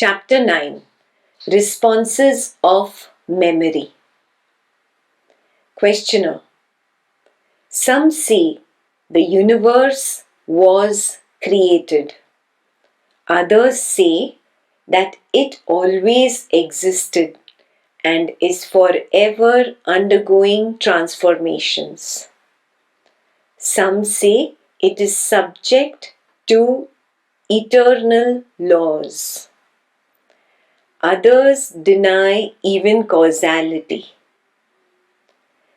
Chapter 9. Responses of Memory. Questioner. Some say the universe was created. Others say that it always existed and is forever undergoing transformations. Some say it is subject to eternal laws. Others deny even causality.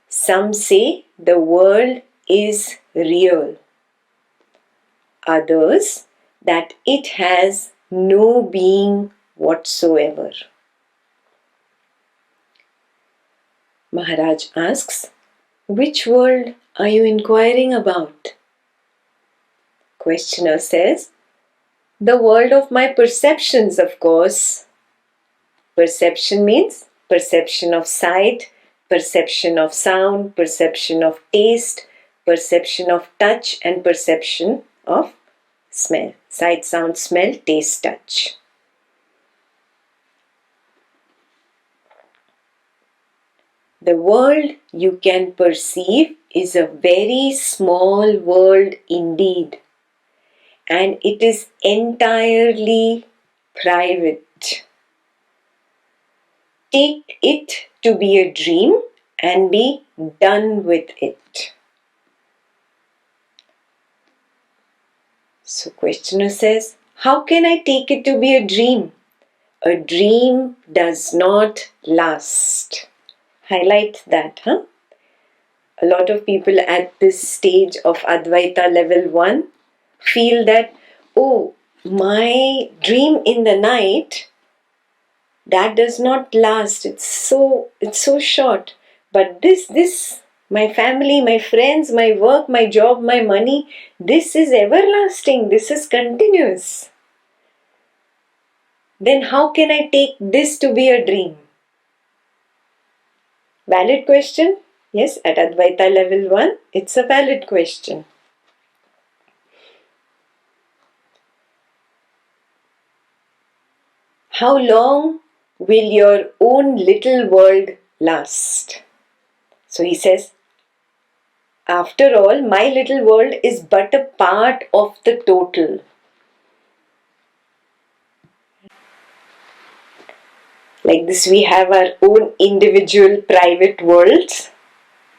Some say the world is real. Others that it has no being whatsoever. Maharaj asks, which world are you inquiring about? Questioner says, the world of my perceptions, of course. Perception means perception of sight, perception of sound, perception of taste, perception of touch, and perception of smell. Sight, sound, smell, taste, touch. The world you can perceive is a very small world indeed, and it is entirely private. Take it to be a dream and be done with it. So questioner says, how can I take it to be a dream? A dream does not last. Highlight that, huh? A lot of people at this stage of Advaita level 1 feel that, oh, my dream in the night, that does not last. It's so short. But this, my family, my friends, my work, my job, my money, this is everlasting. This is continuous. Then how can I take this to be a dream? Valid question? Yes, at Advaita level 1, it's a valid question. How long will your own little world last? So he says, after all, my little world is but a part of the total. Like this, we have our own individual private worlds,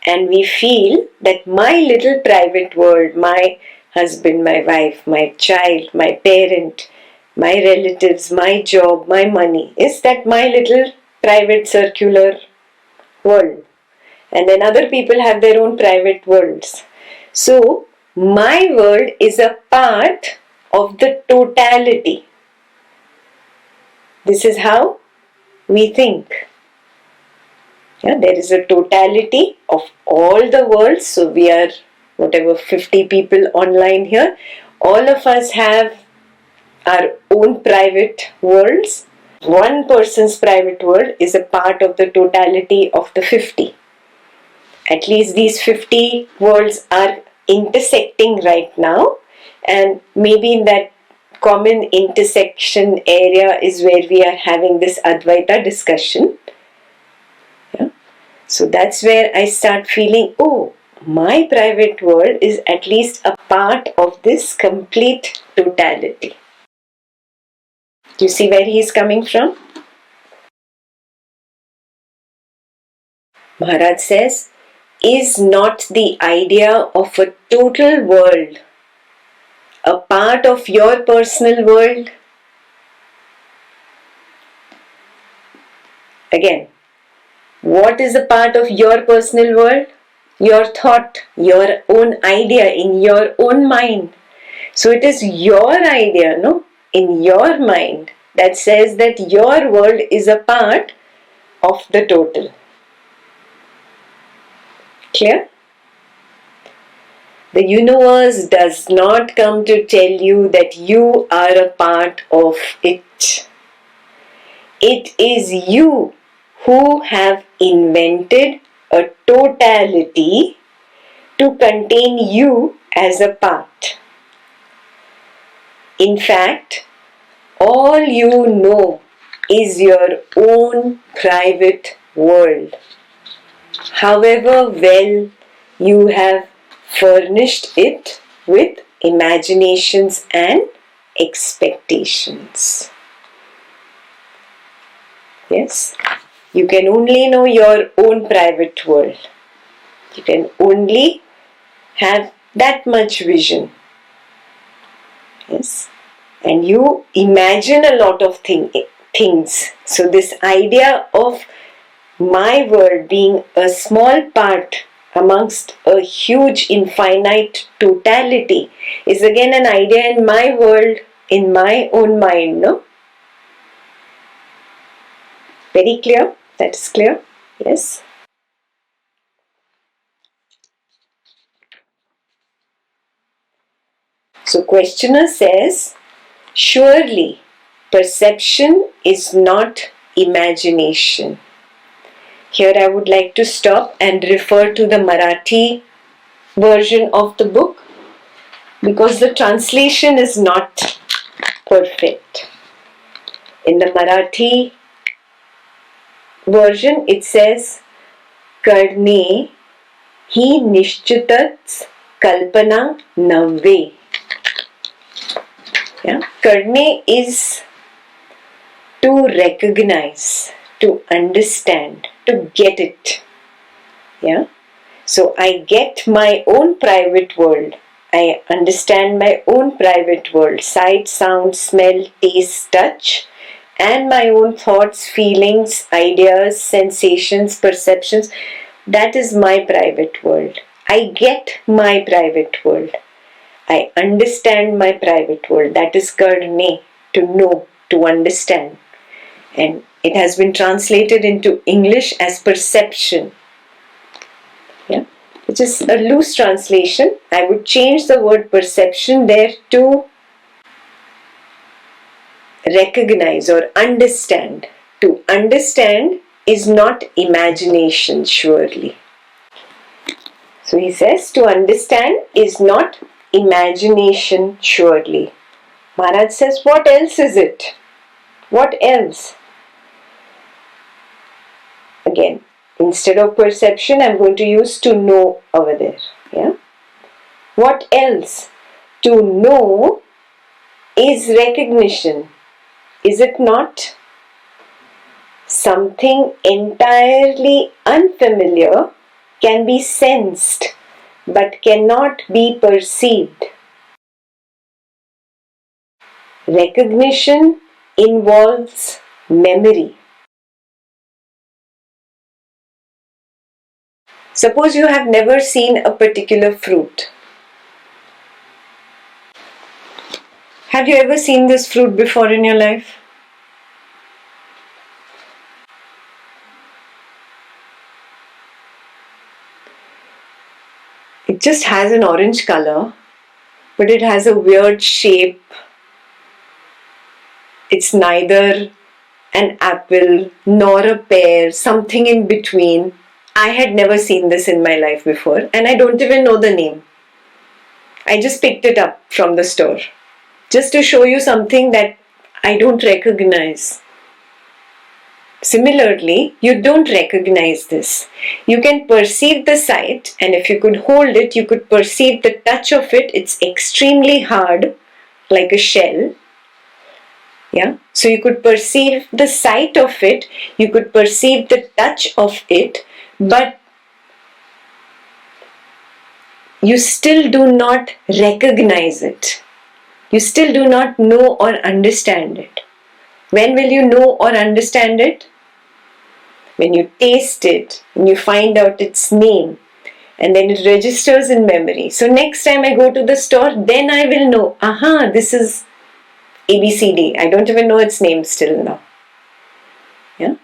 and we feel that my little private world, my husband, my wife, my child, my parent, my relatives, my job, my money, is that my little private circular world. And then other people have their own private worlds. So, my world is a part of the totality. This is how we think. Yeah, there is a totality of all the worlds. So, we are whatever 50 people online here. All of us have our own private worlds. One person's private world is a part of the totality of the 50. At least these 50 worlds are intersecting right now, and maybe in that common intersection area is where we are having this Advaita discussion. Yeah? So that's where I start feeling, oh, my private world is at least a part of this complete totality. Do you see where he is coming from? Maharaj says, is not the idea of a total world a part of your personal world? Again, what is a part of your personal world? Your thought, your own idea in your own mind. So it is your idea, no? In your mind that says that your world is a part of the total. Clear? The universe does not come to tell you that you are a part of it. It is you who have invented a totality to contain you as a part. In fact, all you know is your own private world. However well you have furnished it with imaginations and expectations. Yes, you can only know your own private world. You can only have that much vision. Yes, and you imagine a lot of things. So this idea of my world being a small part amongst a huge infinite totality is again an idea in my world, in my own mind, no? Very clear? That is clear? Yes. So questioner says, surely perception is not imagination. Here I would like to stop and refer to the Marathi version of the book because the translation is not perfect. In the Marathi version it says, Karne hi nishchitats kalpana navve. Yeah? Karne is to recognize, to understand, to get it. Yeah? So I get my own private world. I understand my own private world. Sight, sound, smell, taste, touch. And my own thoughts, feelings, ideas, sensations, perceptions. That is my private world. I get my private world. I understand my private world. That is karne, to know, to understand. And it has been translated into English as perception. Yeah, which is a loose translation. I would change the word perception there to recognize or understand. To understand is not imagination, surely. So he says, to understand is not imagination, surely. Maharaj says, what else is it? What else? Again, instead of perception, I'm going to use to know over there. Yeah. What else? To know is recognition. Is it not? Something entirely unfamiliar can be sensed but cannot be perceived. Recognition involves memory. Suppose you have never seen a particular fruit. Have you ever seen this fruit before in your life? It just has an orange color, but it has a weird shape. It's neither an apple nor a pear, something in between. I had never seen this in my life before, and I don't even know the name. I just picked it up from the store, just to show you something that I don't recognize. Similarly, you don't recognize this. You can perceive the sight, and if you could hold it, you could perceive the touch of it. It's extremely hard, like a shell. Yeah, so you could perceive the sight of it, you could perceive the touch of it, but you still do not recognize it. You still do not know or understand it. When will you know or understand it? When you taste it, when you find out its name, and then it registers in memory. So next time I go to the store, then I will know, aha, this is ABCD. I don't even know its name still now. Yeah.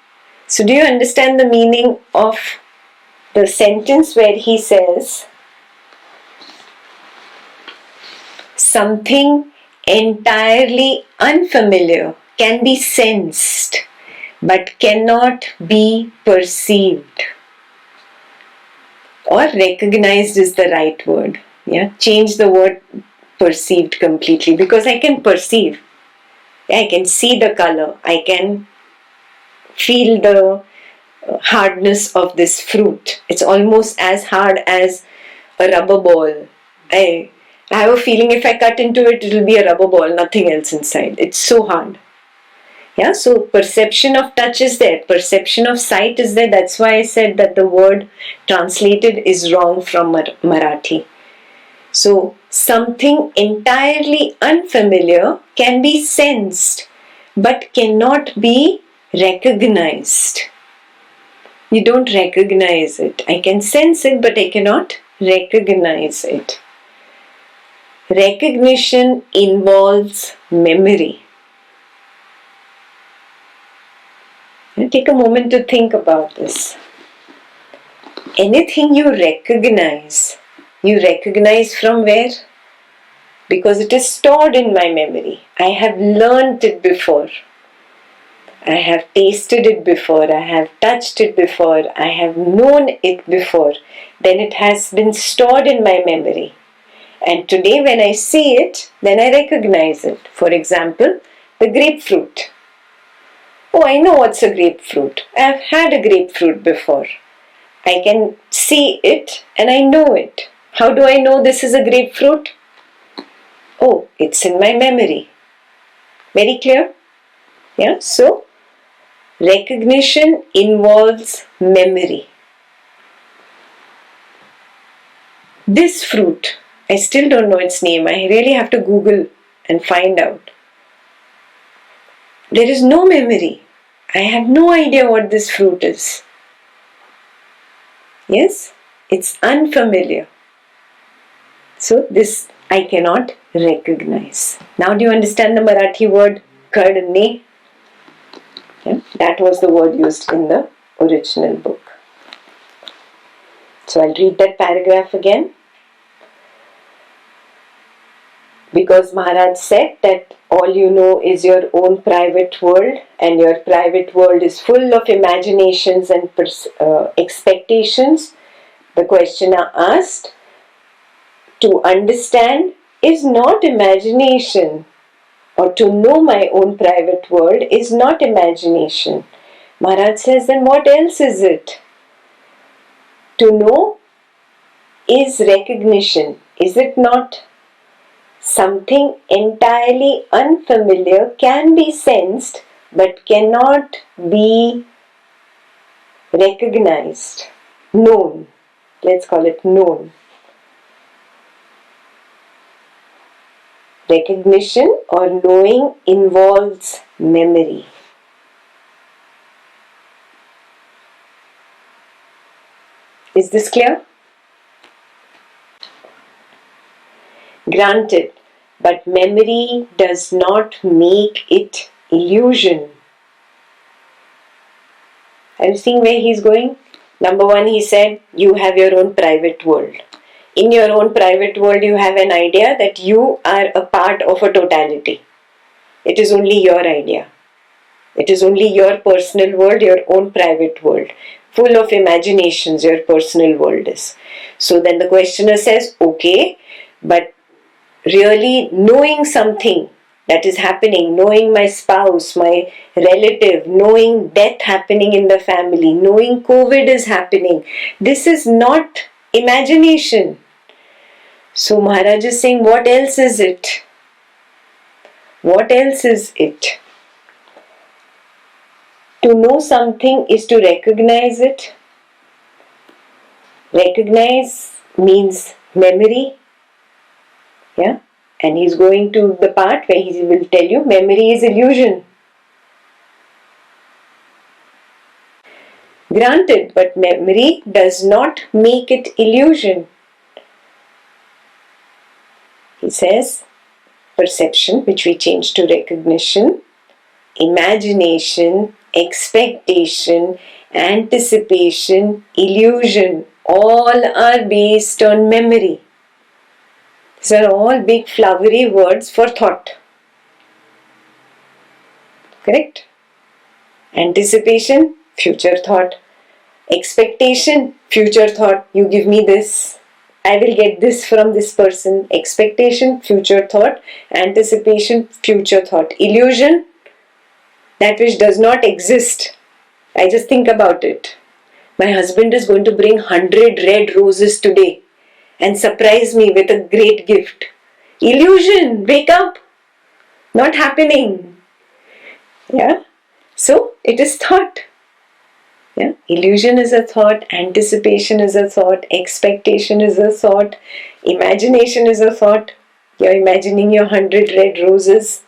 So do you understand the meaning of the sentence where he says, something entirely unfamiliar can be sensed but cannot be perceived? Or recognized is the right word. Yeah. Change the word perceived completely, because I can perceive. I can see the color. I can feel the hardness of this fruit. It's almost as hard as a rubber ball. I have a feeling if I cut into it, it'll be a rubber ball, nothing else inside. It's so hard. Yeah, so perception of touch is there, perception of sight is there. That's why I said that the word translated is wrong from Marathi. So something entirely unfamiliar can be sensed but cannot be recognized. You don't recognize it. I can sense it, but I cannot recognize it. Recognition involves memory. Take a moment to think about this. Anything you recognize from where? Because it is stored in my memory. I have learnt it before. I have tasted it before. I have touched it before. I have known it before. Then it has been stored in my memory. And today when I see it, then I recognize it. For example, the grapefruit. Oh, I know what's a grapefruit. I've had a grapefruit before. I can see it and I know it. How do I know this is a grapefruit? Oh, it's in my memory. Very clear? Yeah, so recognition involves memory. This fruit, I still don't know its name. I really have to Google and find out. There is no memory. I have no idea what this fruit is. Yes, it's unfamiliar. So this I cannot recognize. Now do you understand the Marathi word kadne? Yeah, that was the word used in the original book. So I'll read that paragraph again. Because Maharaj said that all you know is your own private world, and your private world is full of imaginations and expectations. The questioner asked, to understand is not imagination, or to know my own private world is not imagination. Maharaj says, then what else is it? To know is recognition. Is it not? Something entirely unfamiliar can be sensed but cannot be recognized, known. Let's call it known. Recognition or knowing involves memory. Is this clear? Granted, but memory does not make it illusion. Are you seeing where he's going? Number one, he said, you have your own private world. In your own private world, you have an idea that you are a part of a totality. It is only your idea. It is only your personal world, your own private world. Full of imaginations, your personal world is. So then the questioner says, okay, but really knowing something that is happening, knowing my spouse, my relative, knowing death happening in the family, knowing COVID is happening, this is not imagination. So Maharaj is saying, what else is it? What else is it? To know something is to recognize it. Recognize means memory. Yeah? And he's going to the part where he will tell you memory is illusion. Granted, but memory does not make it illusion. He says, perception, which we change to recognition, imagination, expectation, anticipation, illusion, all are based on memory. These are all big flowery words for thought. Correct? Anticipation, future thought. Expectation, future thought. You give me this. I will get this from this person. Expectation, future thought. Anticipation, future thought. Illusion, that which does not exist. I just think about it. My husband is going to bring 100 red roses today and surprise me with a great gift. Illusion, wake up. Not happening. Yeah. So it is thought. Yeah. Illusion is a thought, anticipation is a thought, expectation is a thought, imagination is a thought. You're imagining your 100 red roses.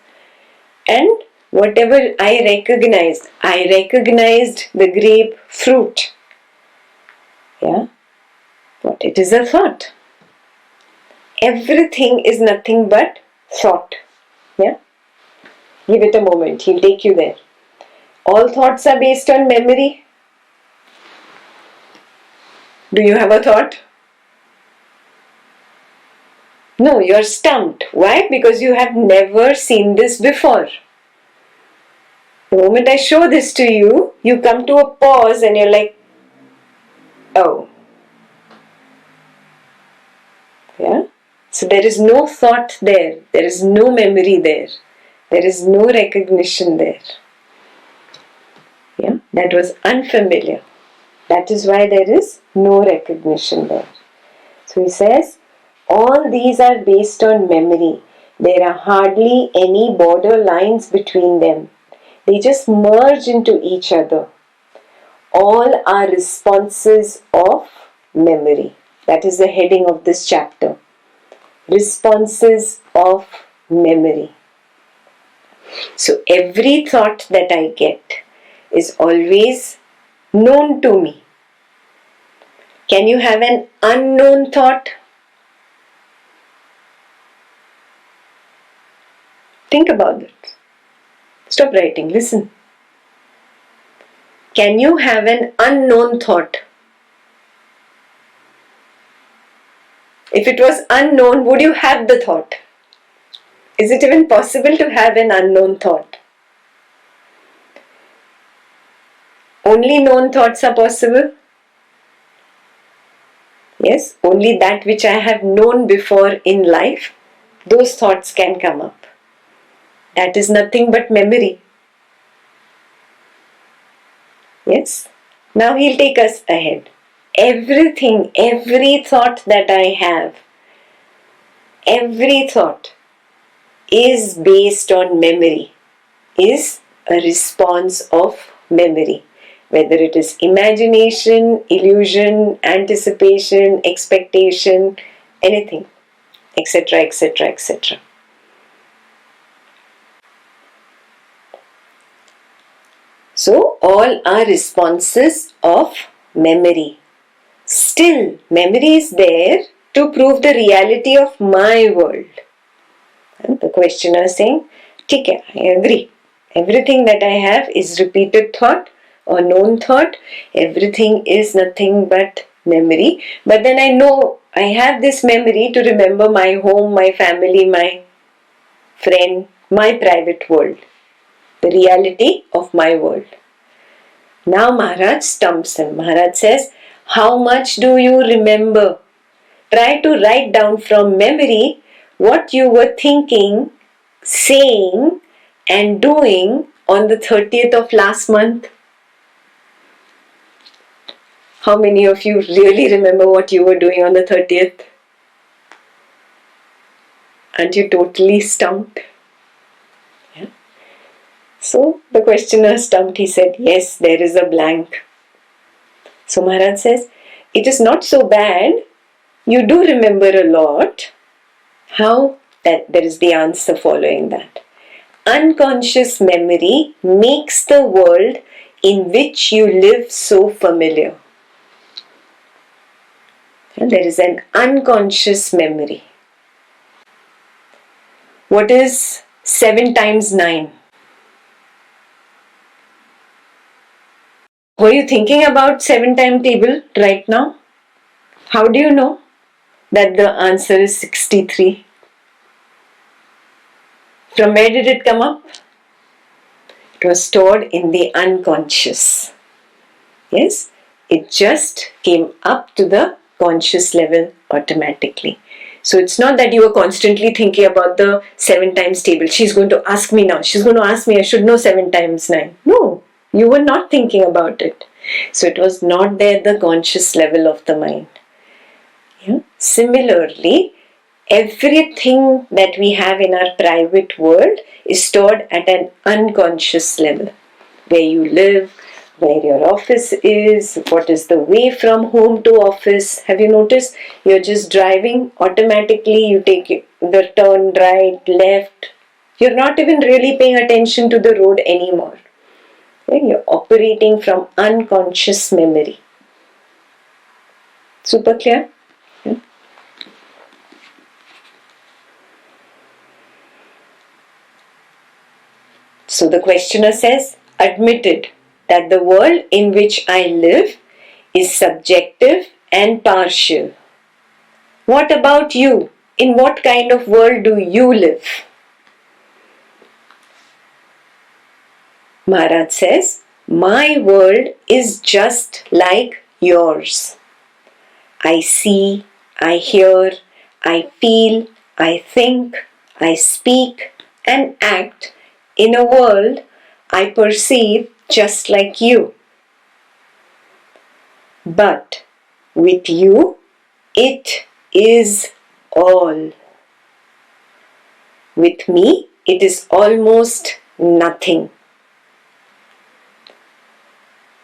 And whatever I recognized the grape fruit. Yeah. But it is a thought. Everything is nothing but thought. Yeah. Give it a moment, he'll take you there. All thoughts are based on memory. Do you have a thought? No, you're stumped. Why? Because you have never seen this before. The moment I show this to you, you come to a pause and you're like, oh. Yeah? So there is no thought there. There is no memory there. There is no recognition there. Yeah? That was unfamiliar. That is why there is no recognition there. So he says, all these are based on memory. There are hardly any border lines between them. They just merge into each other. All are responses of memory. That is the heading of this chapter. Responses of memory. So every thought that I get is always known to me. Can you have an unknown thought? Think about it. Stop writing, listen. Can you have an unknown thought? If it was unknown, would you have the thought? Is it even possible to have an unknown thought? Only known thoughts are possible? Yes, only that which I have known before in life, those thoughts can come up. That is nothing but memory. Yes? Now he'll take us ahead. Everything, every thought that I have, every thought is based on memory, is a response of memory. Whether it is imagination, illusion, anticipation, expectation, anything, etc., etc., etc. So, all are responses of memory. Still, memory is there to prove the reality of my world. And the questioner is saying, "Okay, I agree. Everything that I have is repeated thought or known thought. Everything is nothing but memory. But then I know I have this memory to remember my home, my family, my friend, my private world. The reality of my world." Now Maharaj stumps him. Maharaj says, how much do you remember? Try to write down from memory what you were thinking, saying and doing on the 30th of last month. How many of you really remember what you were doing on the 30th? Aren't you totally stumped? Yeah. So the questioner stumped. He said, yes, there is a blank. So Maharaj says, it is not so bad. You do remember a lot. How? That there is the answer following that. Unconscious memory makes the world in which you live so familiar. And there is an unconscious memory. What is 7 times 9? Were you thinking about 7 time table right now? How do you know that the answer is 63? From where did it come up? It was stored in the unconscious. Yes, it just came up to the conscious level automatically. So it's not that you are constantly thinking about the 7 times table. She's going to ask me now. She's going to ask me, I should know 7 times 9. No, you were not thinking about it. So it was not there at the conscious level of the mind. Yeah? Similarly, everything that we have in our private world is stored at an unconscious level. Where you live, where your office is, what is the way from home to office. Have you noticed? You're just driving, automatically you take the turn right, left. You're not even really paying attention to the road anymore. Okay? You're operating from unconscious memory. Super clear? Yeah. So the questioner says, admitted that the world in which I live is subjective and partial. What about you? In what kind of world do you live? Maharaj says, my world is just like yours. I see, I hear, I feel, I think, I speak and act in a world I perceive just like you. But with you, it is all. With me, it is almost nothing.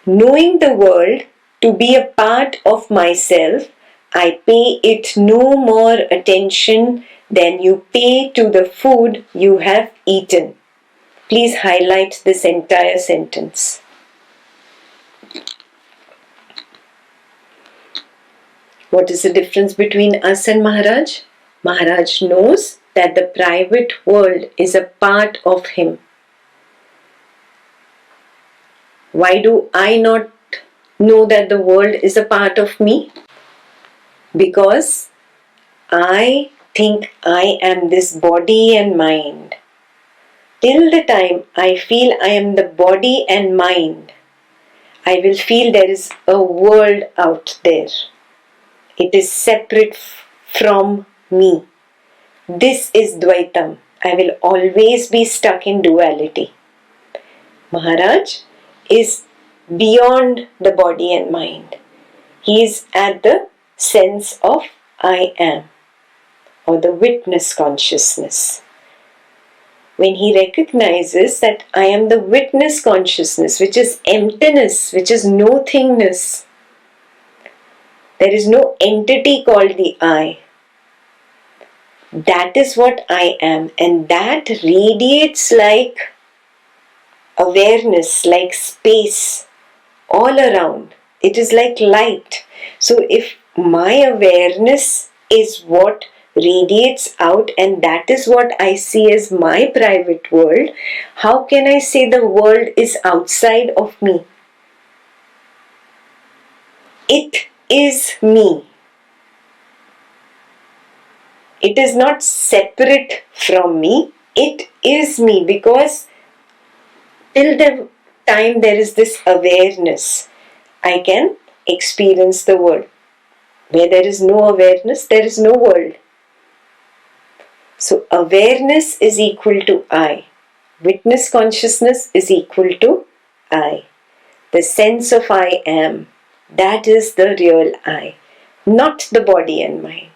Knowing the world to be a part of myself, I pay it no more attention than you pay to the food you have eaten. Please highlight this entire sentence. What is the difference between us and Maharaj? Maharaj knows that the private world is a part of him. Why do I not know that the world is a part of me? Because I think I am this body and mind. Till the time I feel I am the body and mind, I will feel there is a world out there. It is separate from me. This is Dvaitam. I will always be stuck in duality. Maharaj is beyond the body and mind. He is at the sense of I am, or the witness consciousness. When he recognizes that I am the witness consciousness, which is emptiness, which is no thingness, there is no entity called the I. That is what I am, and that radiates like awareness, like space, all around. It is like light. So if my awareness is what radiates out and that is what I see as my private world, how can I say the world is outside of me? It is me. It is not separate from me. It is me, because till the time there is this awareness, I can experience the world. Where there is no awareness, there is no world. So awareness is equal to I. Witness consciousness is equal to I. The sense of I am, that is the real I, not the body and mind.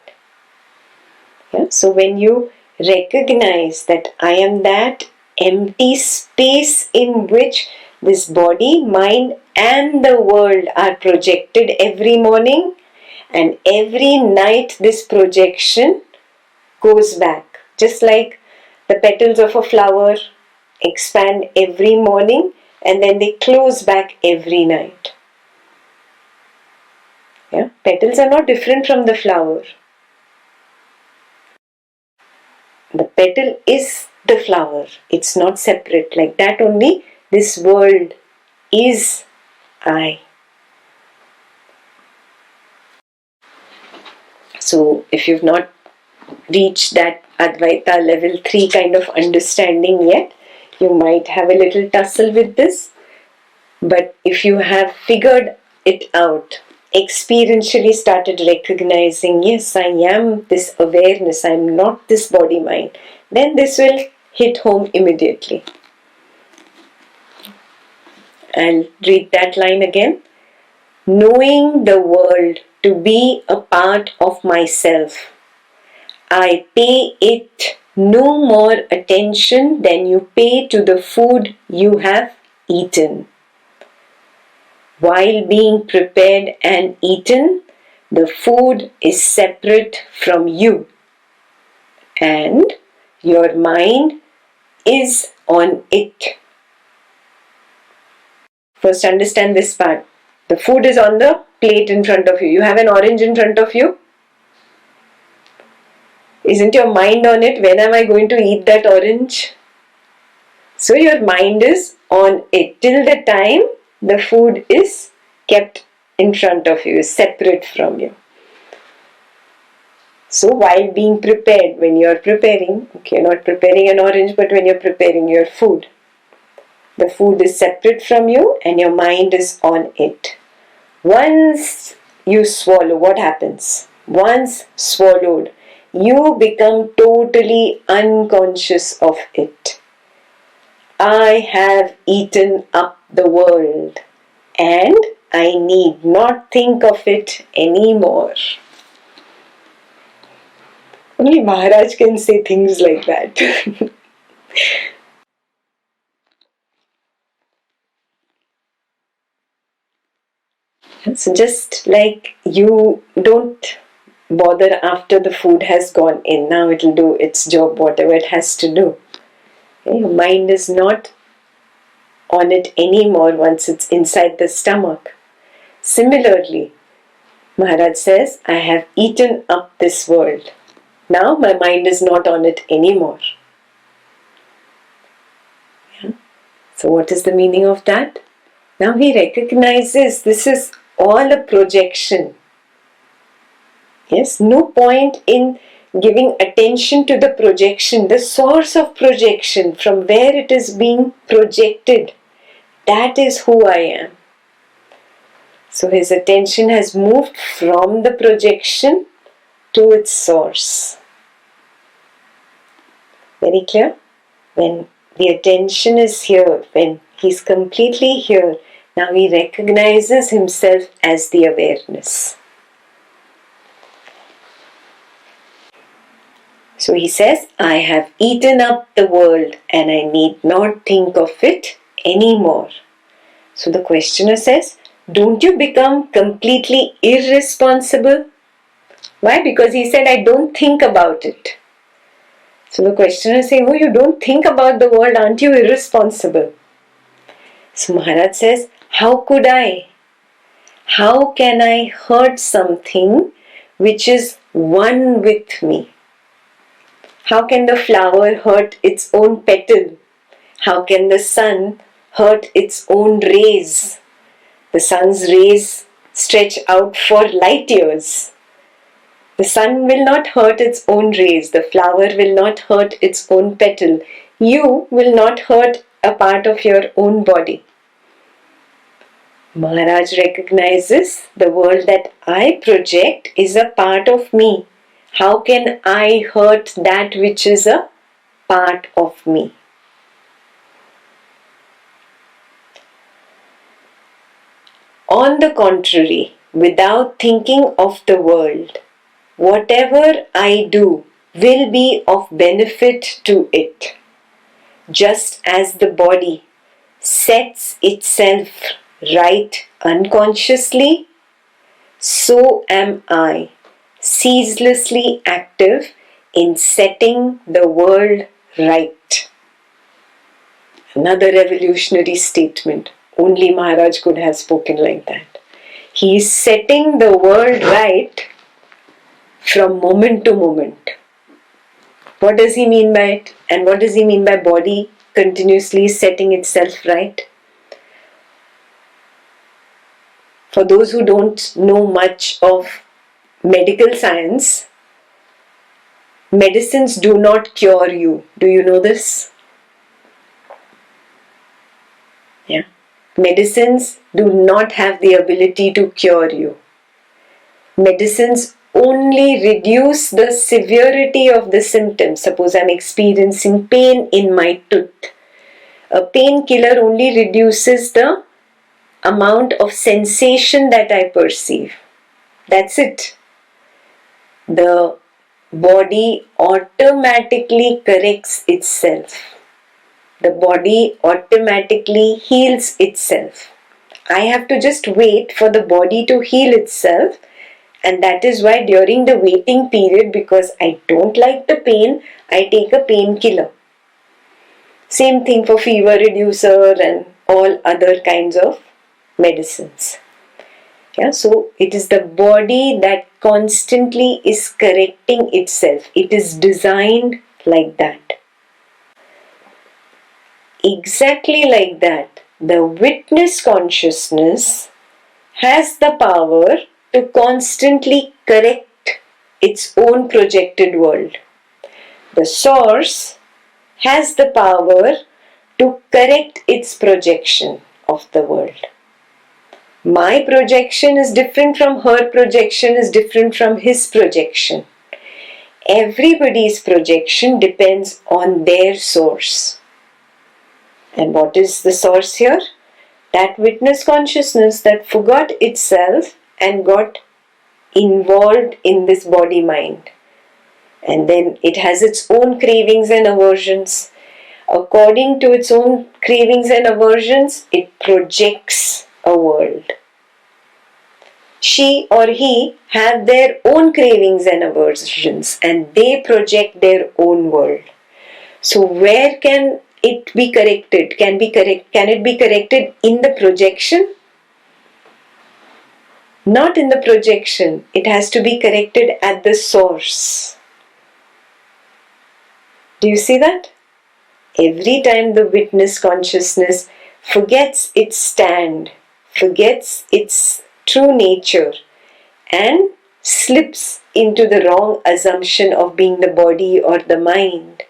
Yeah? So when you recognize that I am that empty space in which this body, mind and the world are projected every morning, and every night this projection goes back. Just like the petals of a flower expand every morning and then they close back every night. Yeah? Petals are not different from the flower. The petal is the flower. It's not separate. Like that only this world is I. So if you've not reached that Advaita level 3 kind of understanding yet, you might have a little tussle with this. But if you have figured it out experientially started recognizing, yes, I am this awareness, I am not this body mind, then this will hit home immediately. I'll read that line again. Knowing the world to be a part of myself, I pay it no more attention than you pay to the food you have eaten. While being prepared and eaten, the food is separate from you, and your mind is on it. First, understand this part. The food is on the plate in front of you. You have an orange in front of you. Isn't your mind on it? When am I going to eat that orange? So your mind is on it till the time the food is kept in front of you, is separate from you. So while being prepared, when you are preparing, okay, you're not preparing an orange, but when you're preparing your food, the food is separate from you and your mind is on it. Once you swallow, what happens? Once swallowed, you become totally unconscious of it. I have eaten up the world and I need not think of it anymore. Only Maharaj can say things like that. So just like you don't bother after the food has gone in, now it will do its job, whatever it has to do. Okay? Your mind is not on it anymore once it's inside the stomach. Similarly, Maharaj says, I have eaten up this world. Now my mind is not on it anymore. Yeah? So what is the meaning of that? Now he recognizes this is all a projection. Yes, no point in giving attention to the projection, the source of projection, from where it is being projected. That is who I am. So his attention has moved from the projection to its source. Very clear? When the attention is here, when he's completely here, now he recognizes himself as the awareness. So he says, I have eaten up the world and I need not think of it anymore. So the questioner says, don't you become completely irresponsible? Why? Because he said, I don't think about it. So the questioner is saying, oh, you don't think about the world, aren't you irresponsible? So Maharaj says, how could I? How can I hurt something which is one with me? How can the flower hurt its own petal? How can the sun hurt its own rays? The sun's rays stretch out for light years. The sun will not hurt its own rays. The flower will not hurt its own petal. You will not hurt a part of your own body. Maharaj recognizes the world that I project is a part of me. How can I hurt that which is a part of me? On the contrary, without thinking of the world, whatever I do will be of benefit to it. Just as the body sets itself right unconsciously, so am I ceaselessly active in setting the world right. Another revolutionary statement. Only Maharaj could have spoken like that. He is setting the world right from moment to moment. What does he mean by it? And what does he mean by body continuously setting itself right? For those who don't know much of medical science, medicines do not cure you. Do you know this? Yeah. Medicines do not have the ability to cure you. Medicines only reduce the severity of the symptoms. Suppose I'm experiencing pain in my tooth. A painkiller only reduces the amount of sensation that I perceive. That's it. The body automatically corrects itself. The body automatically heals itself. I have to just wait for the body to heal itself, and that is why during the waiting period, because I don't like the pain, I take a painkiller. Same thing for fever reducer and all other kinds of medicines. Yeah, so it is the body that constantly is correcting itself. It is designed like that. Exactly like that, the witness consciousness has the power to constantly correct its own projected world. The source has the power to correct its projection of the world. My projection is different from her projection, is different from his projection. Everybody's projection depends on their source. And what is the source here? That witness consciousness that forgot itself and got involved in this body-mind. And then it has its own cravings and aversions. According to its own cravings and aversions, it projects a world. She or he have their own cravings and aversions, and they project their own world. So where can it be corrected? Can it be corrected in the projection? Not in the projection. It has to be corrected at the source. Do you see that? Every time the witness consciousness forgets its stand, forgets its true nature, and slips into the wrong assumption of being the body or the mind,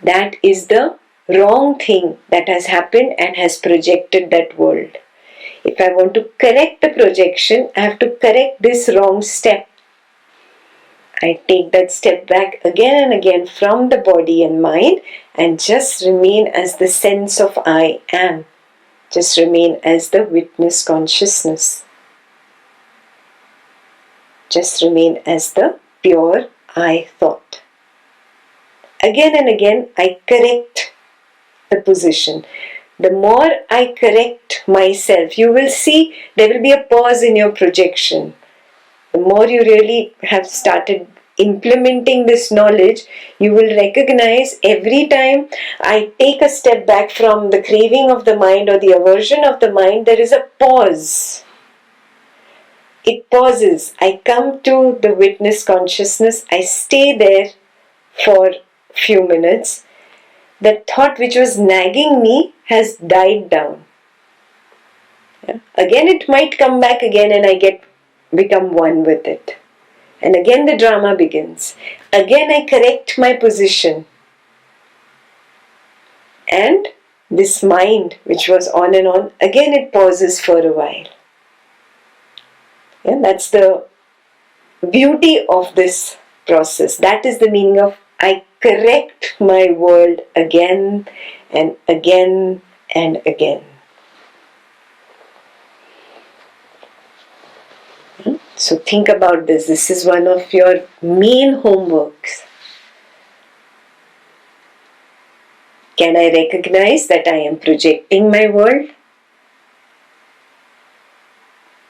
that is the wrong thing that has happened and has projected that world. If I want to correct the projection, I have to correct this wrong step. I take that step back again and again from the body and mind and just remain as the sense of I am. Just remain as the witness consciousness. Just remain as the pure I thought. Again and again, I correct the position. The more I correct myself, you will see there will be a pause in your projection. The more you really have started implementing this knowledge, you will recognize every time I take a step back from the craving of the mind or the aversion of the mind, there is a pause. It pauses. I come to the witness consciousness. I stay there for few minutes. The thought which was nagging me has died down. Yeah. Again it might come back again and I become one with it. And again the drama begins. Again I correct my position. And this mind which was on and on, again it pauses for a while. Yeah, that's the beauty of this process. That is the meaning of I correct my world again and again and again. So think about this. This is one of your main homeworks. Can I recognize that I am projecting my world?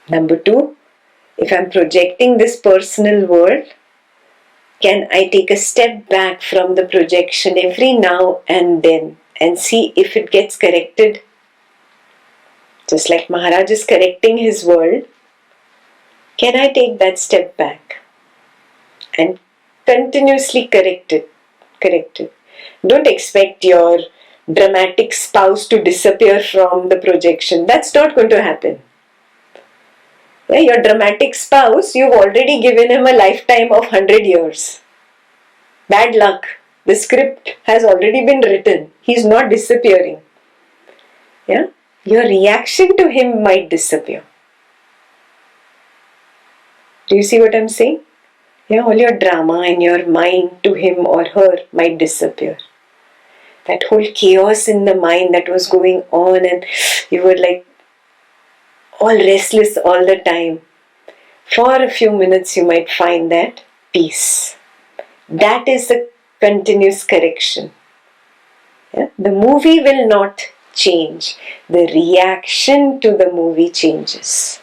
Number 2, if I am projecting this personal world, can I take a step back from the projection every now and then and see if it gets corrected? Just like Maharaj is correcting his world, can I take that step back and continuously correct it? Don't expect your dramatic spouse to disappear from the projection. That's not going to happen. Yeah, your dramatic spouse, you've already given him a lifetime of 100 years. Bad luck. The script has already been written. He's not disappearing. Yeah? Your reaction to him might disappear. Do you see what I'm saying? Yeah, all your drama in your mind to him or her might disappear. That whole chaos in the mind that was going on, and you were like all restless all the time. For a few minutes, you might find that peace. That is the continuous correction. Yeah? The movie will not change. The reaction to the movie changes.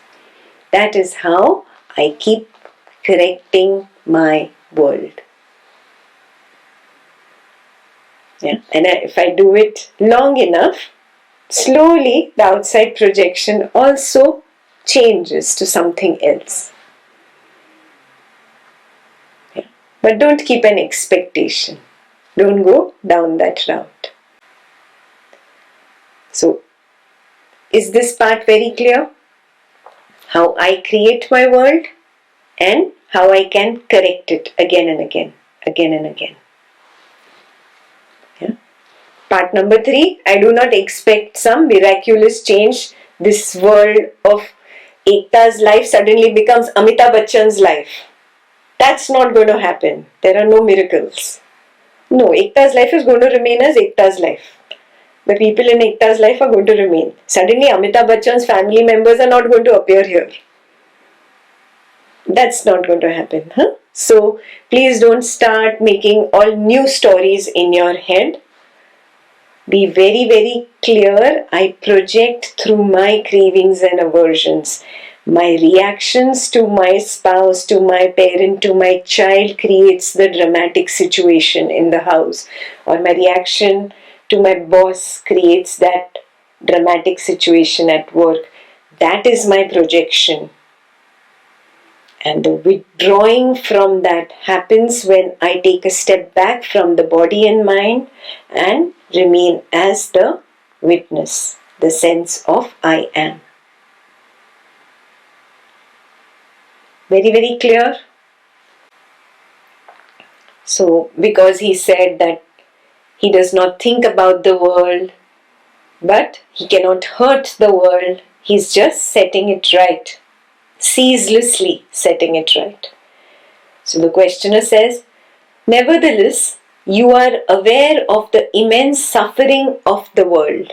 That is how I keep correcting my world. Yeah? And if I do it long enough, slowly the outside projection also changes to something else. Yeah? But don't keep an expectation. Don't go down that route. So, is this part very clear? How I create my world and how I can correct it again and again, again and again. Yeah. Part number 3, I do not expect some miraculous change. This world of Ekta's life suddenly becomes Amitabh Bachchan's life. That's not going to happen. There are no miracles. No, Ekta's life is going to remain as Ekta's life. The people in Ekta's life are going to remain. Suddenly Amitabh Bachchan's family members are not going to appear here. That's not going to happen. So please don't start making all new stories in your head. Be very, very clear. I project through my cravings and aversions. My reactions to my spouse, to my parent, to my child creates the dramatic situation in the house. Or my reaction to my boss creates that dramatic situation at work. That is my projection. And the withdrawing from that happens when I take a step back from the body and mind and remain as the witness, the sense of I am. Very, very clear? So, because he said that he does not think about the world, but he cannot hurt the world, he's just setting it right. Ceaselessly setting it right. So the questioner says, nevertheless, you are aware of the immense suffering of the world.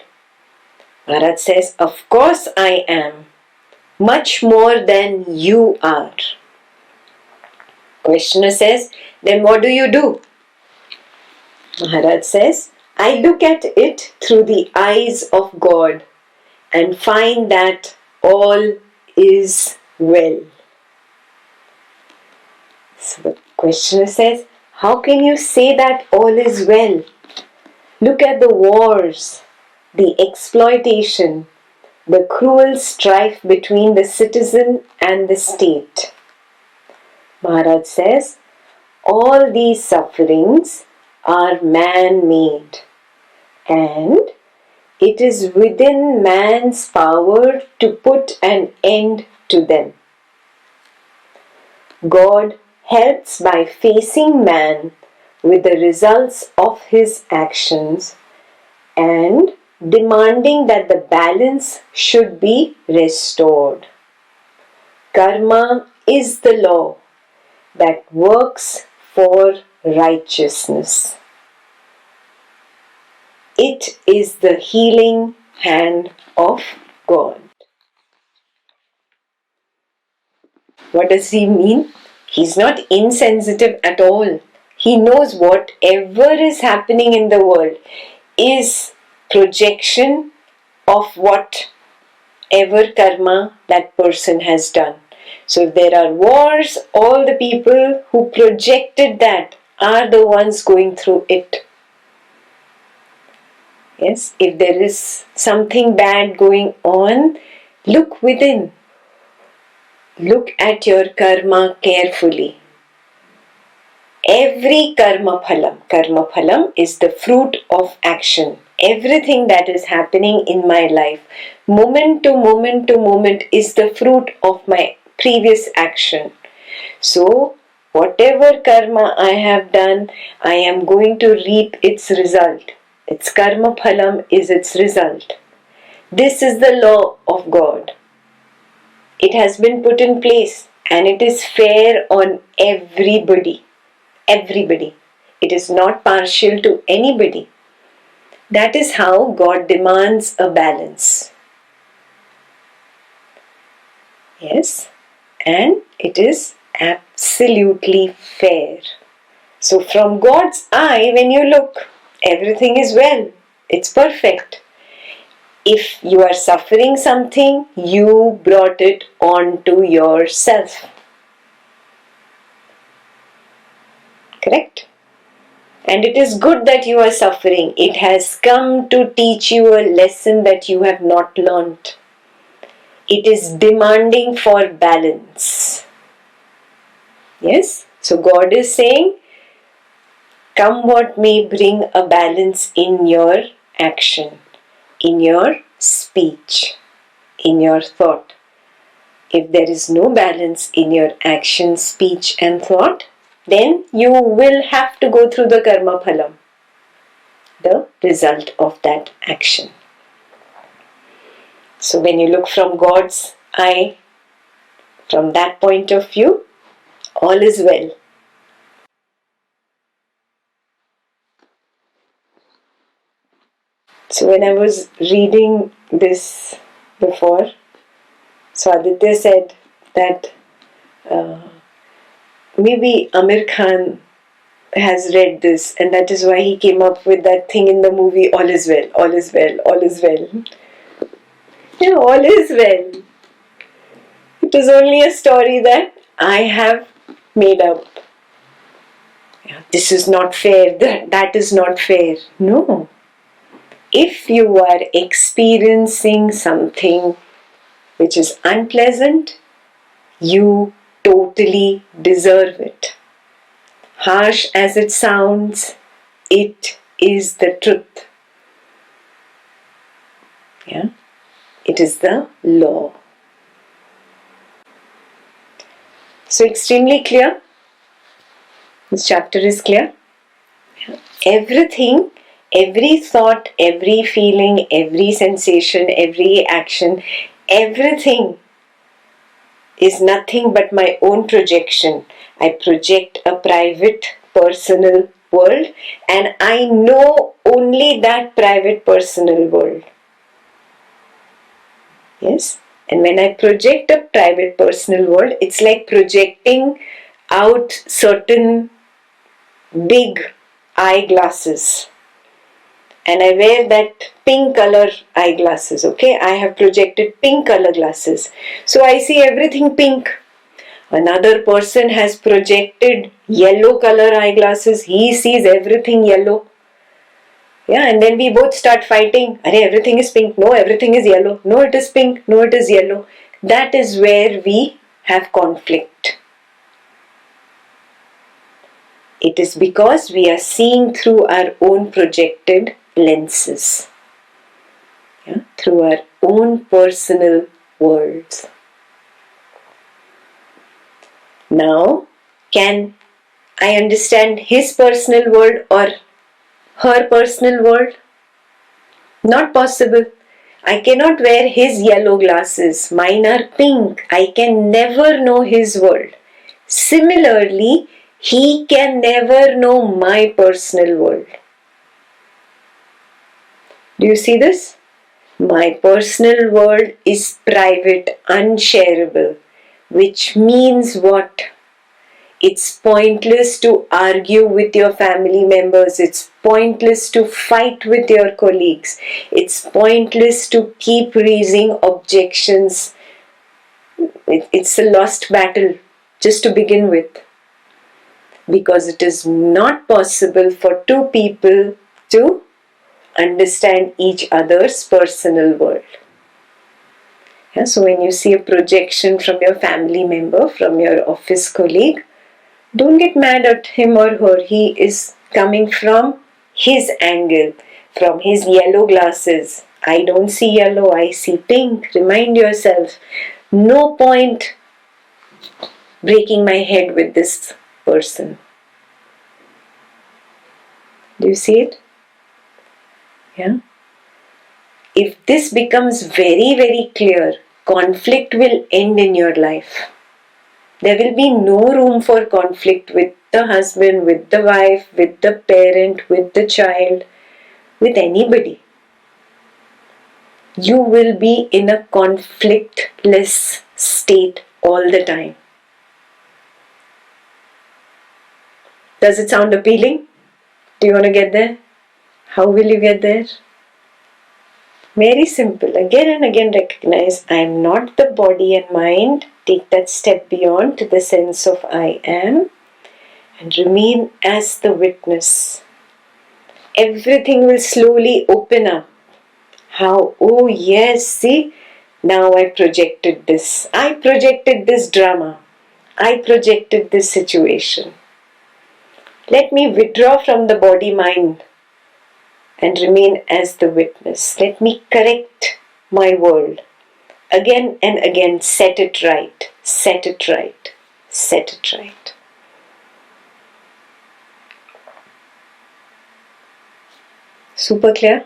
Maharaj says, of course I am. Much more than you are. Questioner says, then what do you do? Maharaj says, I look at it through the eyes of God and find that all is well. So the questioner says, how can you say that all is well? Look at the wars, the exploitation, the cruel strife between the citizen and the state. Maharaj says, all these sufferings are man-made, and it is within man's power to put an end to them. God helps by facing man with the results of his actions and demanding that the balance should be restored. Karma is the law that works for righteousness. It is the healing hand of God. What does he mean? He's not insensitive at all. He knows whatever is happening in the world is projection of whatever karma that person has done. So if there are wars, all the people who projected that are the ones going through it. Yes, if there is something bad going on, look within. Look at your karma carefully. Every karma phalam is the fruit of action. Everything that is happening in my life, moment to moment is the fruit of my previous action. So, whatever karma I have done, I am going to reap its result. Its karma phalam is its result. This is the law of God. It has been put in place and it is fair on everybody. Everybody. It is not partial to anybody. That is how God demands a balance. Yes, and it is absolutely fair. So from God's eye, when you look, everything is well. It's perfect. If you are suffering something, you brought it onto yourself. Correct? And it is good that you are suffering. It has come to teach you a lesson that you have not learnt. It is demanding for balance. Yes? So God is saying, come what may, bring a balance in your action, in your speech, in your thought. If there is no balance in your action, speech and thought, then you will have to go through the karma phalam, the result of that action. So when you look from God's eye, from that point of view, all is well. So when I was reading this before, so Aditya said that maybe Amir Khan has read this and that is why he came up with that thing in the movie, all is well, all is well, all is well. Yeah, all is well. It is only a story that I have made up. Yeah, this is not fair, that is not fair. No. If you are experiencing something which is unpleasant, you totally deserve it. Harsh as it sounds, it is the truth. Yeah? It is the law. So extremely clear. This chapter is clear. Everything, every thought, every feeling, every sensation, every action, everything is nothing but my own projection. I project a private, personal world and I know only that private, personal world. Yes? And when I project a private, personal world, it's like projecting out certain big eyeglasses. And I wear that pink color eyeglasses, okay? I have projected pink color glasses. So I see everything pink. Another person has projected yellow color eyeglasses. He sees everything yellow. Yeah, and then we both start fighting. Everything is pink. No, everything is yellow. No, it is pink. No, it is yellow. That is where we have conflict. It is because we are seeing through our own projected lenses. Yeah, through our own personal worlds. Now, can I understand his personal world or her personal world? Not possible. I cannot wear his yellow glasses. Mine are pink. I can never know his world. Similarly, he can never know my personal world. Do you see this? My personal world is private, unshareable, which means what? It's pointless to argue with your family members. It's pointless to fight with your colleagues. It's pointless to keep raising objections. It's a lost battle just to begin with. Because it is not possible for two people to understand each other's personal world. Yeah, so when you see a projection from your family member, from your office colleague, don't get mad at him or her. He is coming from his angle, from his yellow glasses. I don't see yellow, I see pink. Remind yourself, no point breaking my head with this person. Do you see it? Yeah. If this becomes very, very clear, conflict will end in your life. There will be no room for conflict with the husband, with the wife, with the parent, with the child, with anybody. You will be in a conflictless state all the time. Does it sound appealing? Do you want to get there? How will you get there? Very simple. Again and again recognize I am not the body and mind. Take that step beyond to the sense of I am and remain as the witness. Everything will slowly open up. How? Oh yes, see, now I projected this. I projected this drama. I projected this situation. Let me withdraw from the body mind and remain as the witness. Let me correct my world. Again and again, set it right, set it right, set it right. Super clear?